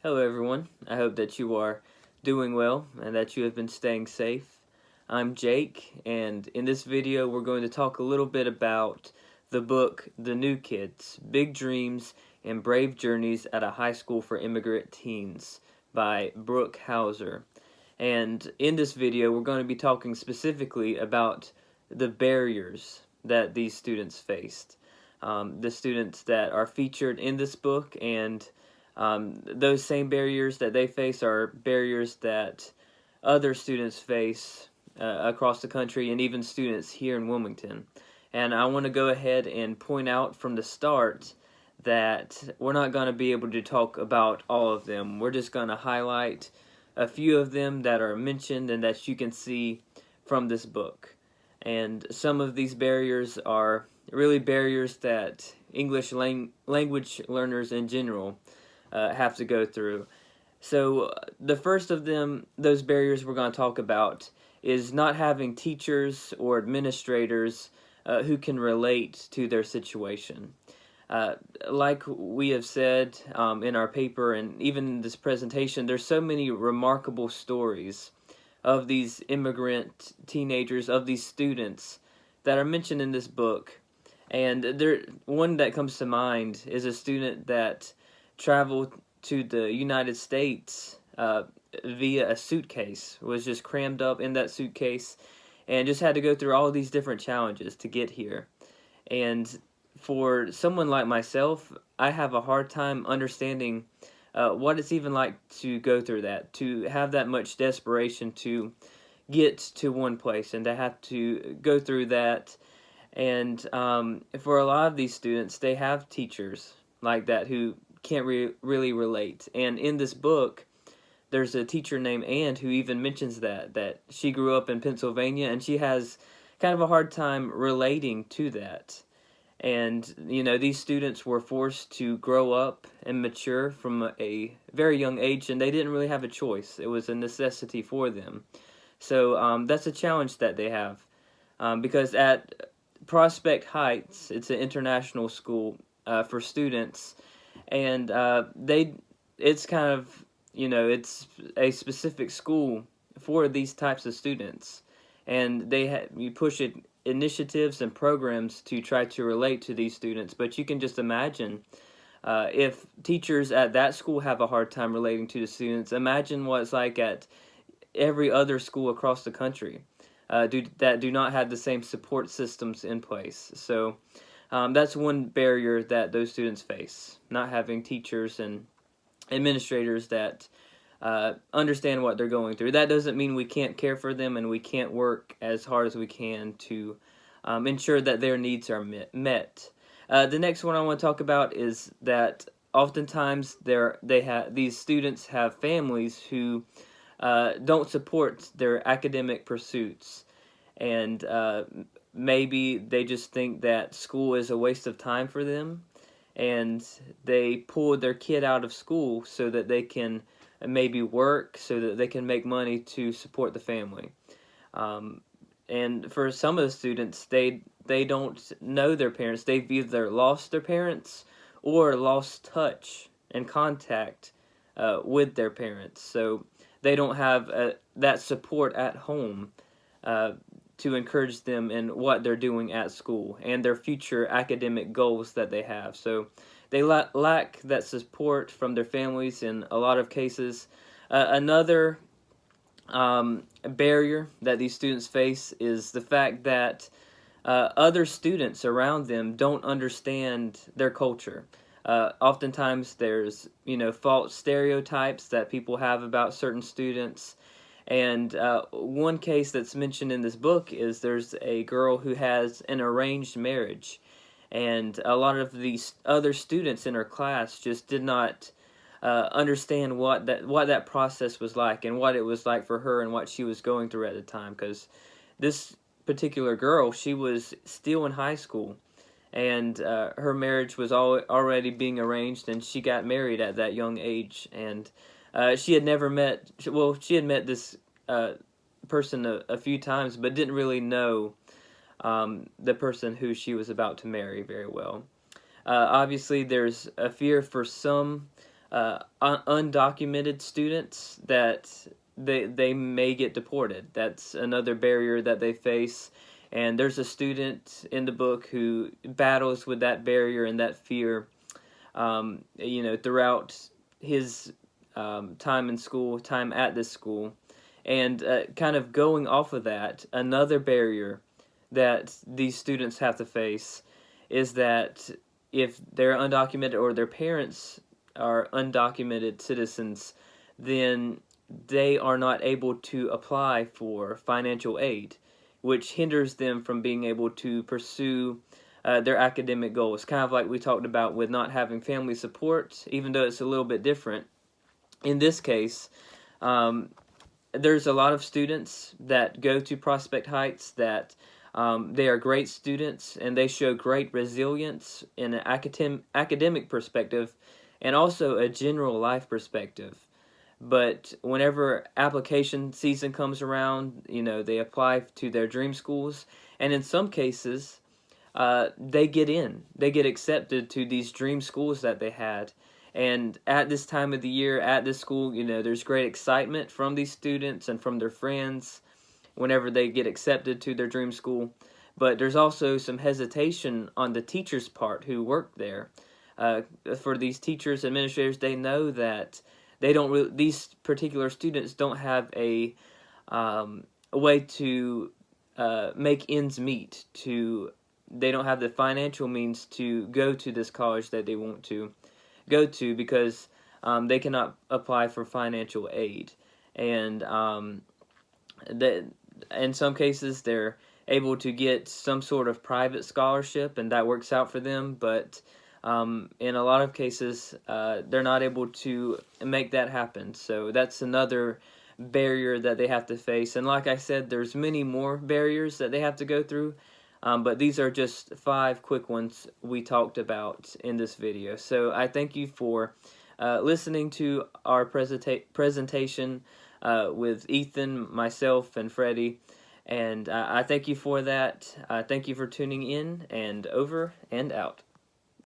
Hello, everyone. I hope that you are doing well and that you have been staying safe. I'm Jake, and in this video, we're going to talk a little bit about the book The New Kids Big Dreams and Brave Journeys at a High School for Immigrant Teens by Brooke Hauser. And in this video, we're going to be talking specifically about the barriers that these students faced. The students that are featured in this book, and those same barriers that they face are barriers that other students face across the country, and even students here in Wilmington. And I want to go ahead and point out from the start that we're not going to be able to talk about all of them. We're just going to highlight a few of them that are mentioned and that you can see from this book. And some of these barriers are really barriers that English language learners in general have to go through. So the first of them, those barriers we're going to talk about, is not having teachers or administrators who can relate to their situation. Uh, like we have said in our paper and even in this presentation, there's so many remarkable stories of these immigrant teenagers, of these students that are mentioned in this book. And one that comes to mind is a student that traveled to the United States via a suitcase, was just crammed up in that suitcase, and just had to go through all these different challenges to get here. And for someone like myself, I have a hard time understanding what it's even like to go through that, to have that much desperation to get to one place and to have to go through that. And for a lot of these students, they have teachers like that who can't really relate. And in this book, there's a teacher named Ann who even mentions that she grew up in Pennsylvania and she has kind of a hard time relating to that. And, these students were forced to grow up and mature from a very young age, and they didn't really have a choice. It was a necessity for them. So that's a challenge that they have. Because at Prospect Heights, it's an international school for students, and it's kind of, it's a specific school for these types of students. And you push it initiatives and programs to try to relate to these students, but you can just imagine if teachers at that school have a hard time relating to the students, imagine what it's like at every other school across the country that do not have the same support systems in place. So that's one barrier that those students face, not having teachers and administrators that understand what they're going through. That doesn't mean we can't care for them and we can't work as hard as we can to ensure that their needs are met. The next one I want to talk about is that oftentimes these students have families who don't support their academic pursuits, and maybe they just think that school is a waste of time for them, and they pull their kid out of school so that they can maybe work, so that they can make money to support the family. And for some of the students, they don't know their parents. They've either lost their parents or lost touch and contact with their parents. So they don't have that support at home to encourage them in what they're doing at school and their future academic goals that they have. So they lack that support from their families in a lot of cases. Another barrier that these students face is the fact that other students around them don't understand their culture. Oftentimes there's, false stereotypes that people have about certain students. And one case that's mentioned in this book is there's a girl who has an arranged marriage. And a lot of these other students in her class just did not understand what that process was like and what it was like for her and what she was going through at the time. Because this particular girl, she was still in high school, and her marriage was already being arranged, and she got married at that young age. And she had met this person a few times, but didn't really know the person who she was about to marry very well. Obviously, there's a fear for some undocumented students, that they may get deported. That's another barrier that they face. And there's a student in the book who battles with that barrier and that fear, throughout his time in school, time at this school. And kind of going off of that, another barrier that these students have to face is that if they're undocumented or their parents are undocumented citizens, then they are not able to apply for financial aid, which hinders them from being able to pursue their academic goals. Kind of like we talked about with not having family support, even though it's a little bit different. In this case, there's a lot of students that go to Prospect Heights that they are great students, and they show great resilience in an academic perspective and also a general life perspective. But whenever application season comes around, they apply to their dream schools, and in some cases, they get accepted to these dream schools that they had. And at this time of the year, at this school, there's great excitement from these students and from their friends whenever they get accepted to their dream school. But there's also some hesitation on the teachers' part who work there. For these teachers, administrators, they know that these particular students don't have a way to make ends meet. They don't have the financial means to go to this college that they want to go to, because they cannot apply for financial aid. And in some cases, they're able to get some sort of private scholarship, and that works out for them. But in a lot of cases, they're not able to make that happen. So that's another barrier that they have to face. And like I said, there's many more barriers that they have to go through. But these are just 5 quick ones we talked about in this video. So I thank you for listening to our presentation with Ethan, myself, and Freddie. And I thank you for that. Thank you for tuning in, and over and out.